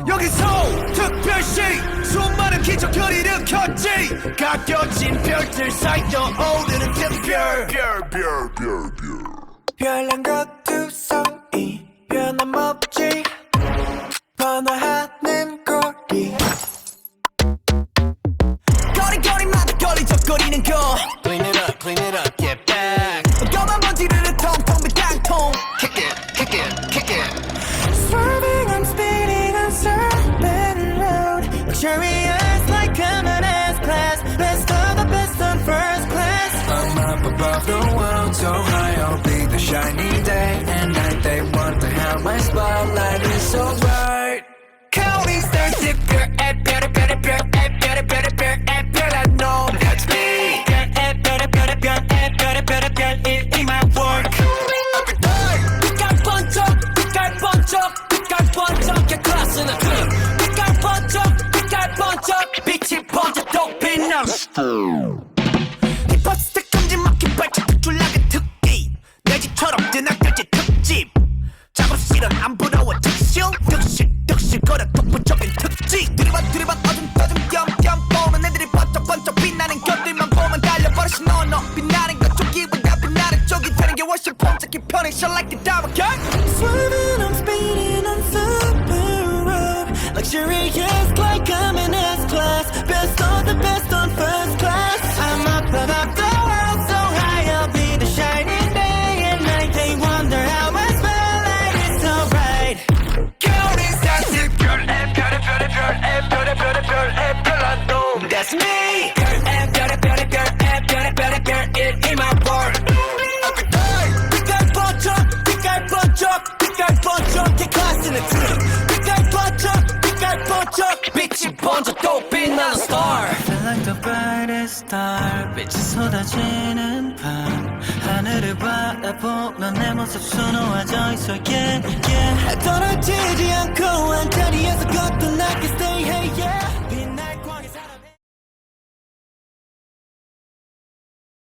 여기서 특별시 수많은 기적을 일으켰지. 가껴진 별들 사이에 오르는 특별 별난 것두성이 변함없지. 번화하는 거리 거리거리마다 거리적거리는 거. Clean it up, get back. 검은 먼지를 통통 비탕통. Kick it. Swerving, I'm speeding on Serpent Road. Luxurious like I'm an S-Class. Best of the best on first class. I'm up above the world, so high I'll be the shiny day and night. They wonder how my spotlight is so bright. Counting stars, 특별 별의 별한 놈. That's me. 별의 별 in my work. 빛깔 번쩍 개 클래스는 빛깔 번쩍 빛이 번쩍 또 빛나. 힙합스택 금지 막힌 발짝 특출나게 특기. 내 집처럼 뜨나들지 특집. 작업실은 안 부러워 득실 거려 독보적인 특징. 들이받 어둠 겸 보면 애들이 번쩍 빛나는 것들만 보면 달려버리시. 너 빛나는 것 쪽이보다 빛나는 쪽이 되는 게 훨씬 번쩍히 편해. Shine like the diamond girl. Swerving, I'm speeding on Super Road. Luxurious like I'm in S-Class. Best of the best on first class. I'm up above the world, so high I'll be the shining day and night. They wonder how my spotlight is so bright. Counting stars, 특별 별한 놈. That's me. 별의 별 in my world. 빛깔 번쩍 개 클래스는 빛깔 번쩍 빛이 번져 또 빛나는 star. Feel like the brightest star. 빛이 쏟아지는 밤. 하늘을 바라보는 내 모습 수놓아져 있어. Yeah. 떨어지지 않고